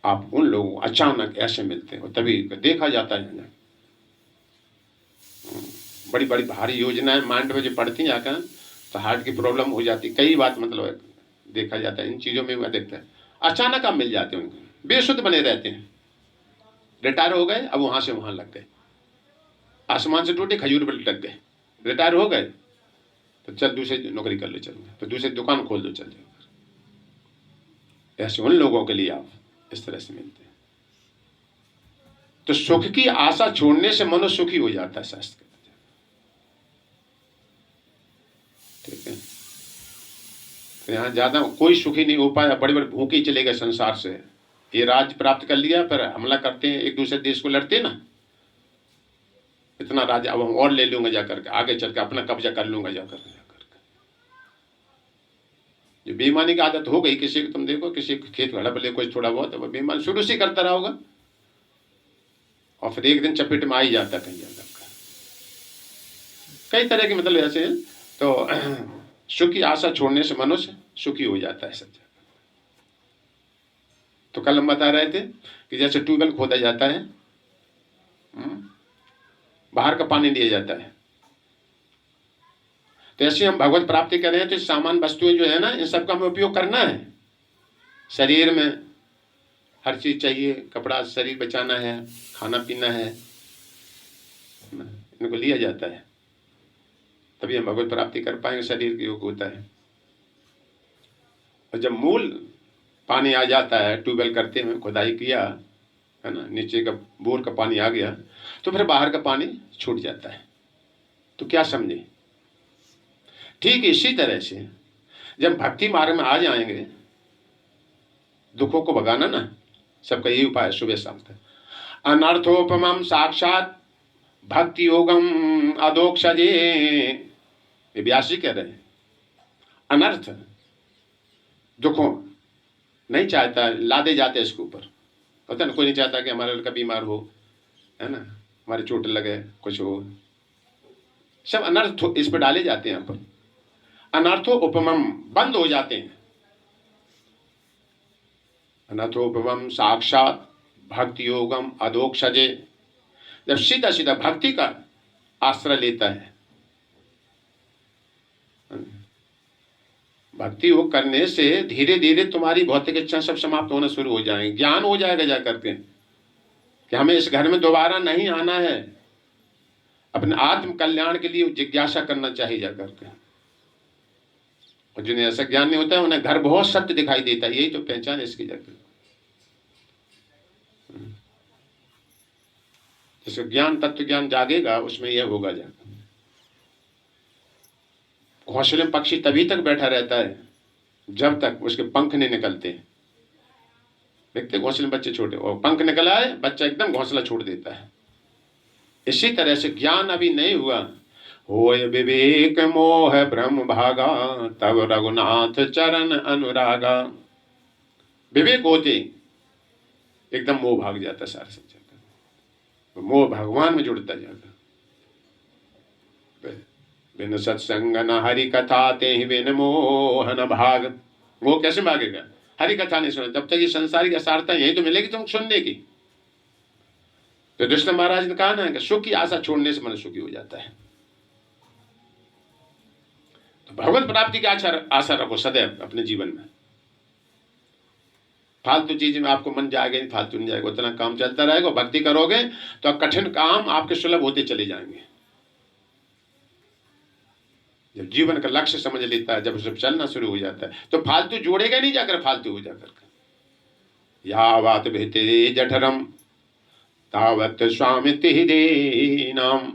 आप उन लोगों को अचानक ऐसे मिलते हैं, और तभी देखा जाता है बड़ी बड़ी भारी योजनाएं माइंड में जो पड़ती हैं जाकर, तो हार्ट की प्रॉब्लम हो जाती, कई बात मतलब देखा जाता है इन चीजों में। मैं देखता है अचानक आप मिल जाते हैं उनको, बेसुध बने रहते हैं, रिटायर हो गए, अब वहां से वहां लग गए, आसमान से टूटे खजूर पर लटक गए। रिटायर हो गए तो चल दूसरी नौकरी कर लो, चल तो दूसरी दुकान खोल दो, चल जाओ। ऐसे उन लोगों के लिए आप इस तरह से मिलते हैं। तो सुख की आशा छोड़ने से मनुष्य सुखी हो जाता है, शास्त्र कहता है, ठीक है। तो यहाँ ज्यादा कोई सुखी नहीं हो पाया, बड़े बड़े भूखे चले गए संसार से, ये राज्य प्राप्त कर लिया, फिर हमला करते हैं एक दूसरे देश को, लड़ते ना, इतना राज्य अब हम और ले लूंगा जाकर के, आगे चल के अपना कब्जा कर लूंगा जाकर के। जो बेईमानी की आदत हो गई किसी को, तुम देखो किसी खेत हड़प ले कुछ थोड़ा बहुत, वो बेईमान शुरू से करता रहा होगा, और फिर एक दिन चपेट में आ ही जाता कहीं जाकर। कई तरह के मतलब ऐसे हैं। तो सुख की आशा छोड़ने से मनुष्य सुखी हो जाता है सच्चा। तो कल हम बता रहे थे कि जैसे ट्यूबवेल खोदा जाता है, बाहर का पानी लिया जाता है, तो ऐसे हम भगवत प्राप्ति कर रहे हैं, तो सामान वस्तुएं जो है ना, इन सबका हमें उपयोग करना है। शरीर में हर चीज चाहिए, कपड़ा, शरीर बचाना है, खाना पीना है, इनको लिया जाता है, तभी हम भगवत प्राप्ति कर पाएंगे, शरीर के योग होता है। और जब मूल पानी आ जाता है, ट्यूबवेल करते हुए खुदाई किया, है ना, नीचे का बोर का पानी आ गया, तो फिर बाहर का पानी छूट जाता है। तो क्या समझे, ठीक इसी तरह से जब भक्ति मार्ग में आ जाएंगे, दुखों को भगाना ना सबका यही उपाय है, सुबह शाम तक। अनर्थोपमम साक्षात भक्ति योगम अदोक्षजे, ये व्यास जी कह रहे हैं। अनर्थ दुखों नहीं चाहता, लादे जाते इसके ऊपर, होता है ना, कोई नहीं चाहता कि हमारा लड़का बीमार हो, है ना, हमारे चोट लगे, कुछ हो, सब अनर्थ इस पर डाले जाते हैं। यहाँ पर अनर्थो उपमम बंद हो जाते हैं। अनर्थो उपमम साक्षात भक्ति योगम अधोक्षजे, जब सीधा सीधा भक्ति का आश्रय लेता है, भक्ति योग करने से धीरे धीरे तुम्हारी भौतिक इच्छा सब समाप्त होना शुरू हो जाएंगे। ज्ञान हो जाएगा जा करके कि हमें इस घर में दोबारा नहीं आना है। अपने आत्म कल्याण के लिए जिज्ञासा करना चाहिए जा करके। और जिन्हें ऐसा ज्ञान नहीं होता है उन्हें घर बहुत सत्य दिखाई देता है। यही तो पहचान है इसकी जाकर। जिसको ज्ञान तत्व ज्ञान जागेगा उसमें यह होगा जाकर। घोंसले में पक्षी तभी तक बैठा रहता है जब तक उसके पंख नहीं निकलते। देखते घोंसले में बच्चे छोटे, और पंख निकल आए बच्चा एकदम घोंसला छोड़ देता है। इसी तरह से ज्ञान अभी नहीं हुआ। होय विवेक मोह ब्रह्म भागा, तब रघुनाथ चरण अनुरागा। विवेक होते एकदम मोह भाग जाता सारा सब जाकर, मोह भगवान में जुड़ता जाकर। बिन सत्संग न हरि कथा ते ही बिन मोह न भाग। वो कैसे भागेगा? हरि कथा नहीं सुना तब तक ये संसारिक असारता यही तो मिलेगी तुम सुनने की। तो कृष्ण महाराज ने कहा ना कि सुख की आशा छोड़ने से मन सुखी हो जाता है। तो भगवत प्राप्ति की आशा रखो सदैव अपने जीवन में। फालतू चीज में आपको मन जाएगा नहीं, फालतू नहीं जाएगा, उतना काम चलता रहेगा। भक्ति करोगे तो कठिन काम आपके सुलभ होते चले जाएंगे। जब जीवन का लक्ष्य समझ लेता है, जब सब चलना शुरू हो जाता है तो फालतू जोड़ेगा नहीं जाकर, फालतू हो जाकर। यावत भेते जठरम तावत स्वामिति दीनाम।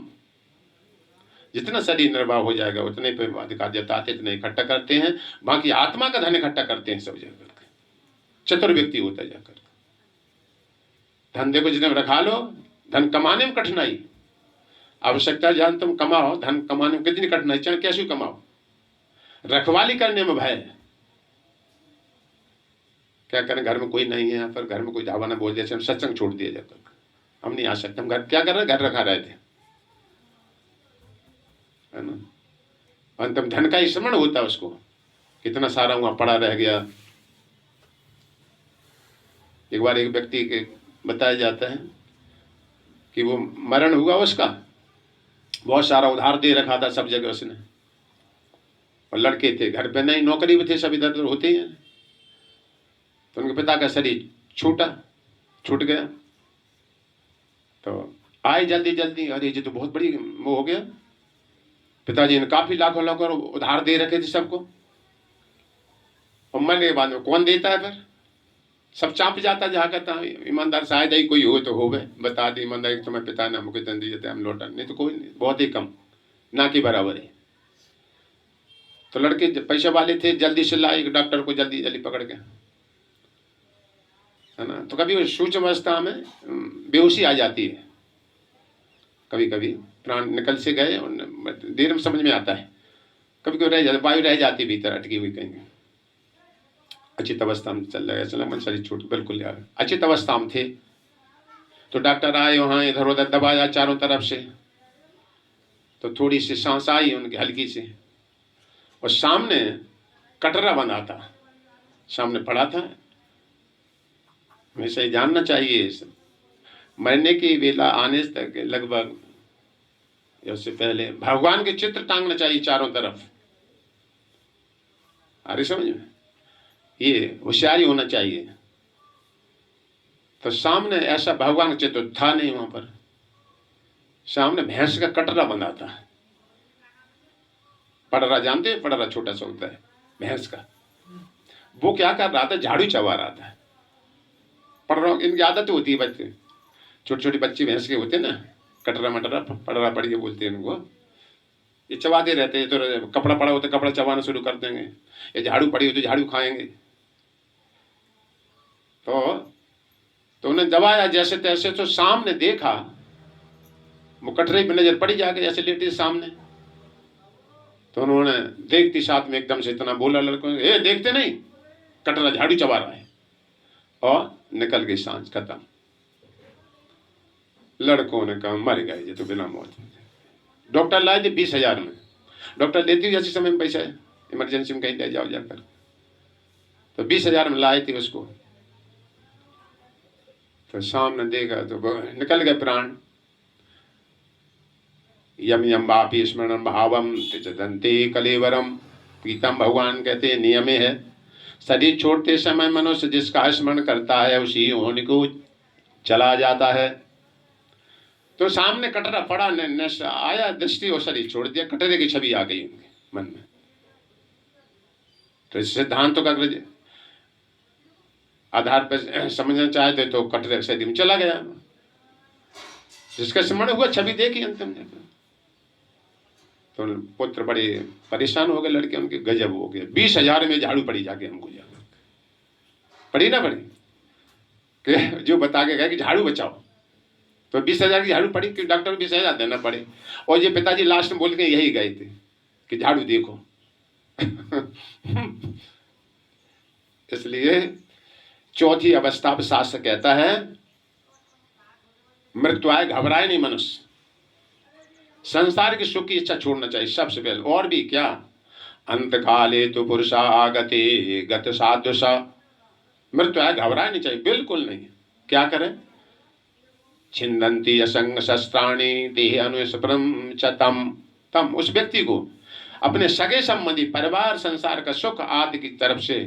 जितना शरीर निर्वाह हो जाएगा उतने पे अधिकार जताते, इतने इकट्ठा करते हैं। बाकी आत्मा का धन इकट्ठा करते हैं सब जाकर। चतुर व्यक्ति होता जाकर। धन देखो जिन्हें रखा लो, धन कमाने में कठिनाई, आवश्यकता जान तुम कमाओ, धन कमाने में कितनी कठिनाई, चाहे कैसे कमाओ। रखवाली करने में भय। क्या करें, घर में कोई नहीं है, यहाँ पर घर में कोई धावा ना बोल, जैसे हम सत्संग छोड़ दिया जाकर हम नहीं आ सकते। हम घर क्या कर रहे, घर रखा रहे थे, है ना। अंतम धन का स्मरण होता है उसको, कितना सारा वहां पड़ा रह गया। एक बार एक व्यक्ति के बताया जाता है कि वो मरण हुआ उसका, बहुत सारा उधार दे रखा था सब जगह उसने, और लड़के थे घर पे नहीं, नौकरी भी थे, सब इधर उधर होते हैं। तो उनके पिता का शरीर छूट गया। तो आए जल्दी जल्दी, अरे ये तो बहुत बड़ी वो हो गया। पिताजी ने काफी लाखों लाखों उधार दे रखे थे सबको, और मरने के बाद में कौन देता है? फिर सब चाप जाता जहाँ कहता ईमानदार शायद ही कोई हो तो हो गए, बता दी ईमानदारी तुम्हें पिता ने हमको इतने दिए थे, हम लौटा, नहीं तो कोई नहीं, बहुत ही कम, ना के बराबर है। तो लड़के पैसे वाले थे, जल्दी से लाए एक डॉक्टर को, जल्दी जल्दी पकड़ के, है ना। तो कभी सूक्ष्म अवस्था में बेहोशी आ जाती है, कभी कभी प्राण निकल से गए, देर में समझ में आता है। कभी कभी रह जाते, वायु रह जाती भीतर अटकी हुई कहीं। अचित अवस्था में चल रहा है, मन शरीर छूट बिल्कुल यार अचित अवस्था में थे। तो डॉक्टर आए, वहाँ इधर उधर दबाया चारों तरफ से, तो थोड़ी सी सांस आई उनकी हल्की सी, और सामने कटरा बंधा था, सामने पड़ा था। हमेशा ही जानना चाहिए, मरने की वेला आने तक लगभग उससे पहले भगवान के चित्र टांगना चाहिए चारों तरफ। अरे समझ में, ये होशियारी होना चाहिए। तो सामने ऐसा भगवान का चित्र था नहीं, वहां पर सामने भैंस का कटरा बंधा था। पड़रा जानते हैं, पड़रा छोटा सा होता है भैंस का। वो क्या कर रहा था, झाड़ू चबा रहा था। पड़रा इनकी आदत होती है, बच्चे छोटे छोटे बच्चे भैंस के होते हैं ना, कटरा मटरा पड़रा पड़िए बोलते हैं उनको। ये चबाते रहते हैं, तो कपड़ा पड़ा होता है कपड़ा चबाना शुरू कर देंगे, ये झाड़ू पड़ी हो तो झाड़ू खाएंगे। तो उन्हें दबाया जैसे तैसे, तो सामने देखा वो कटरे पे नजर पड़ी जाके जैसे लेटे सामने। तो उन्होंने देखती साथ में एकदम से इतना बोला लड़कों, ए देखते नहीं, कटरा झाड़ू चबा रहा है, और निकल गई सांस, खत्म। लड़कों ने कहा मर गए ये तो बिना मौत। डॉक्टर लाए थे 20,000 में, डॉक्टर देती हुई ऐसे समय में पैसा है, इमरजेंसी में कहीं ले जाओ जाकर, तो 20,000 में लाए थे उसको। तो सामने देखा तो निकल गए प्राण। यम यम वापी स्मरण भावम त्यजन्ते कलेवरम। गीता में भगवान कहते हैं नियम है, शरीर छोड़ते समय मनुष्य जिसका स्मरण करता है उसी होने को चला जाता है। तो सामने कटरा पड़ा, आया दृष्टि और शरीर छोड़ दिया, कटरे की छवि आ गई उनके मन में। तो इस सिद्धांत का आधार पर समझना चाहते तो कटरे के शरीर में चला गया, जिसका स्मरण हुआ छवि देखी अंतिम में। तो पुत्र बड़े परेशान हो गए, लड़के उनके गजब हो गए। 20,000 में झाड़ू पड़ी जाके हमको, जाकर पड़ी ना पड़ी कि जो बता के गए कि झाड़ू बचाओ, तो 20,000 की झाड़ू पड़ी कि डॉक्टर को 20,000 देना पड़े। और ये पिताजी लास्ट में बोल के यही गए थे कि झाड़ू देखो। इसलिए चौथी अवस्था पर शास्त्र कहता है मृत्यु आए घबराए नहीं मनुष्य, संसार की सुख की इच्छा छोड़ना चाहिए सबसे पहले। और भी क्या, अंत काले तो पुरुषा आगते गत साधुषा। मृत्यु आए घबराए नहीं चाहिए, बिल्कुल नहीं। क्या करें, छिंदंती असंग शस्त्राणी देह अनुस्पृम च तम तम। उस व्यक्ति को अपने सगे संबंधी, परिवार, संसार का सुख आदि की तरफ से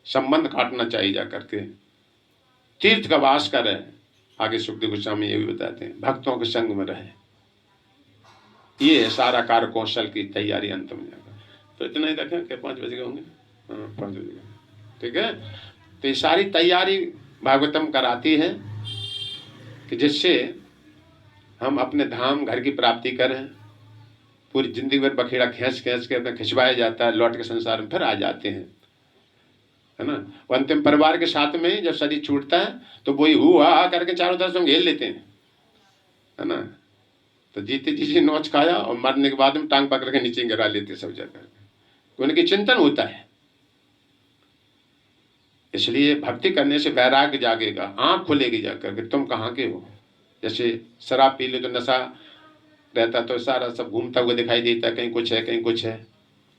संबंध काटना चाहिए। जा करके तीर्थ का वास करे। आगे सुखदेव गोस्वामी ये भी बताते हैं भक्तों के संग में रहे। ये सारा कार्य कौशल की तैयारी अंत में जाकर। तो इतना ही रखें कि 5 बजे होंगे। हाँ 5 बजे, ठीक है। तो ये सारी तैयारी भागवतम कराती है कि जिससे हम अपने धाम घर की प्राप्ति करें। पूरी जिंदगी भर बखेड़ा खींच खींच के अपना खिंचवाया जाता है, लौट के संसार में फिर आ जाते हैं, है ना। वो अंतिम परिवार के साथ में जब शरीर छूटता है तो वही हुआ करके चारों तरफ से घेर लेते हैं, है ना। तो जीते जी नोच खाया और मरने के बाद में टांग पकड़ के नीचे गिरा लेते सब जगह। उनकी चिंतन होता है। इसलिए भक्ति करने से वैराग्य जागेगा, आंख खुलेगी जाकर कि तुम कहाँ के हो। जैसे शराब पी ले तो नशा रहता तो सारा सब घूमता हुआ दिखाई देता, कहीं कुछ है कहीं कुछ है।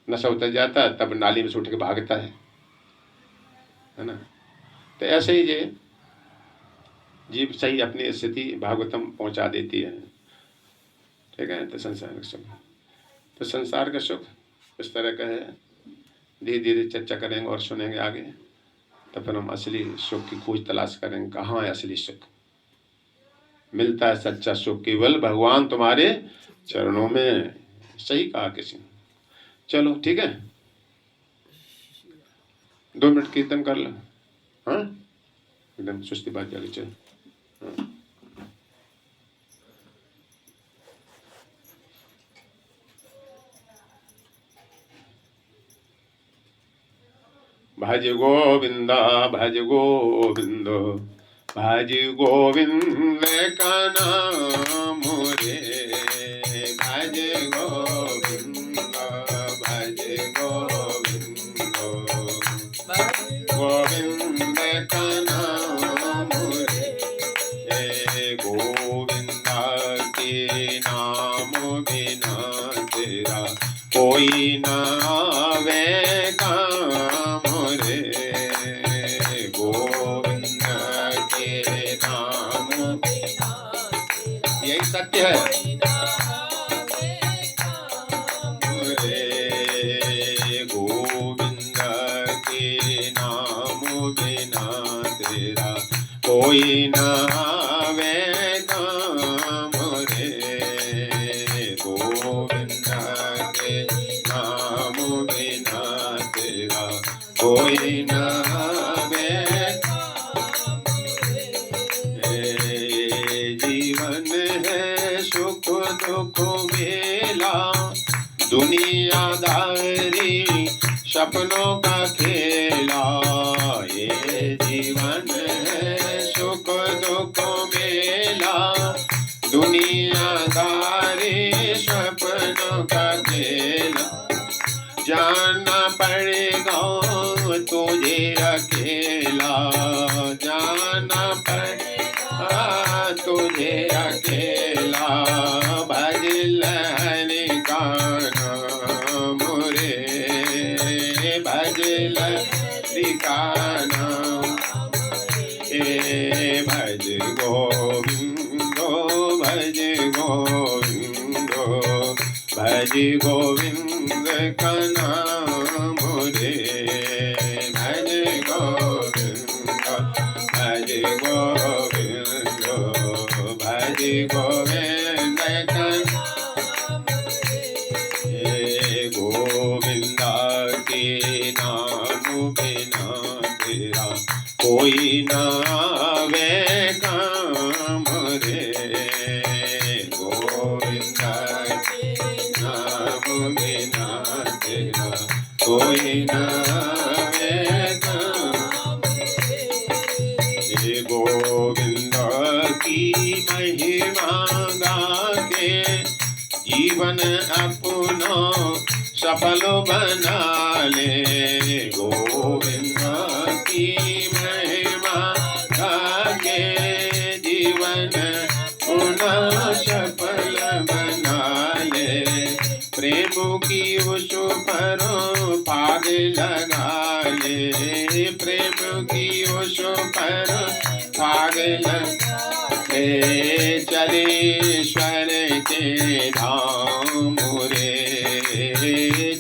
नशा उतर जाता तब नाली में से उठ के भागता है ना। तो ऐसे ही ये जीव सही अपनी स्थिति भागवतम पहुंचा देती है, ठीक है। तो संसार का सुख, तो संसार का सुख इस तरह का है। धीरे धीरे चर्चा करेंगे और सुनेंगे आगे, तो फिर हम असली सुख की खोज तलाश करेंगे। कहाँ है असली सुख, मिलता है सच्चा सुख केवल भगवान तुम्हारे चरणों में। सही कहा किसी ने। चलो ठीक है, 2 मिनट कीर्तन कर लो। हाँ एकदम सुस्ती बात जाके चल। हाँ। भज गोविंद भज गोविंद भज गोविंद का नाम रे। भज गोविंद भज गोविंद गोविंद का नाम रे। गोविंद के नाम बिना तेरा कोई ना आवे काम रे। गोविंद के नाम यही सत्य है रे। गोविंद के नाम बिना तेरा कोई ना आवे काम रे। गोविंद के नाम बिना तेरा कोई ना आवे। जीवन है सुख दुख मेला, दुनियादारी सपनों का खेला। ये जीवन है सुख दुख मेला, दुनियादारी सपनों का खेला। जाना पड़ेगा तुझे अकेला, जाना पड़ेगा तुझे अकेला। भज लहरी का नाम रे। भज लहरी का नाम भज गोविंद का नाम रे, भज गोविंद, भज गोविंद, भज गोविंद का नाम रे। गोविंदा के नाम बिना तेरा कोई ना वे काम रे। गोविंदा के नाम बिना तेरा कोई ना वे काम रे। गोविंदा की महिमा गा के जीवन अपना सफल बना ले। गोविंदा की महिमा गा के जीवन पुनः सफल बना ले। प्रेम की उस पर पाग लगा ले, प्रेम की उस पर पाग लगा ले। चलेश्वर के धाम रे,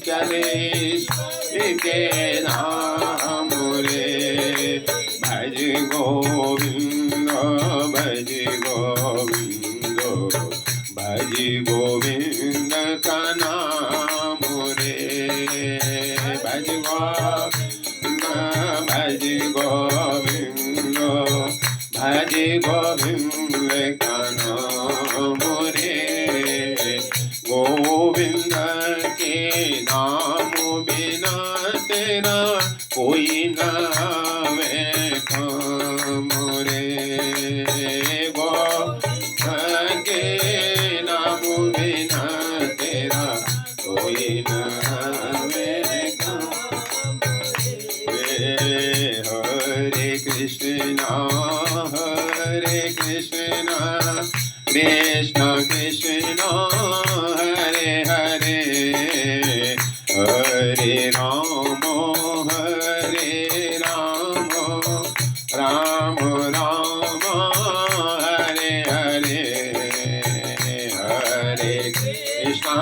चलेश्वर के धाम रे। भज गोविंद, भज गोविंद, भज गोविंद का नाम रे। भज गोविंद, भज गोविंद, भज गोविंद का नाम रे। गोविंद के नाम बिना तेरा कोई ना वे काम रे। गोविंद के नाम बिना तेरा कोई ना वे काम रे। हरे कृष्णा, हरे कृष्णा, कृष्ण कृष्ण हरे हरे, हरे राम, राम राम हरे हरे। हरे कृष्ण,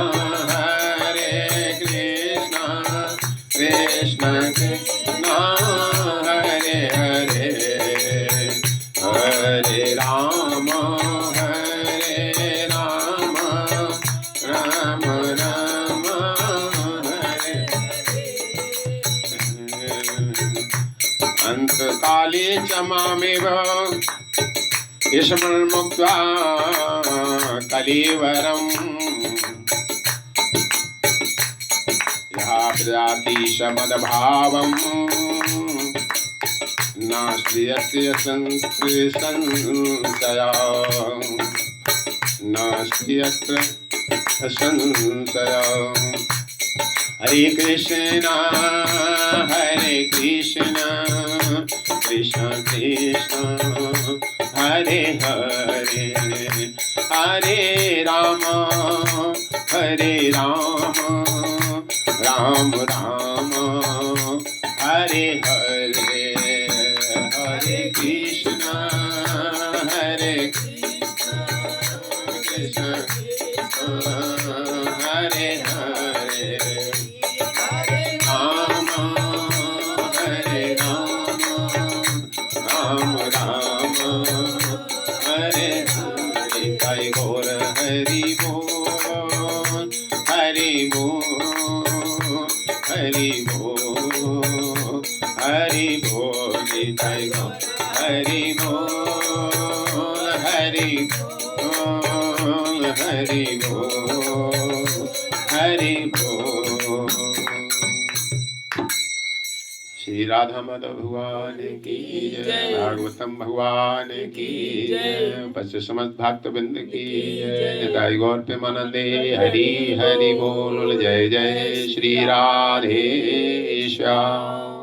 कृष्ण कृष्ण हरे हरे, हरे राम, राम राम हरे। अंतकाले च मामेव स्मरणमुक्त्वा कलेवरम् याति समदभावम् नास्ति यस्य संशयः, नास्ति यत्र संशयः। हरे कृष्णा, हरे कृष्णा, कृष्ण कृष्ण हरे हरे, हरे राम, हरे राम, राम राम हरे हरे। हरे कृष्णा, हरे कृष्णा, कृष्ण हरे हरे, हरे राम, हरे राम, राम राम हरे हरे। जय गौर हरि बोल, हरि बोल, हरि बोल, हरि बोल। जय गौर हरि बोल, हरि बोल, हरि बोल, हरि बोल। श्री राधा माधव भगवान की जय, भागवतम भगवान की जय, पश्य समस्त भक्त बिंद की जय। निताई गौर प्रेमानंदे हरि हरि बोल। जय जय श्री राधे श्याम।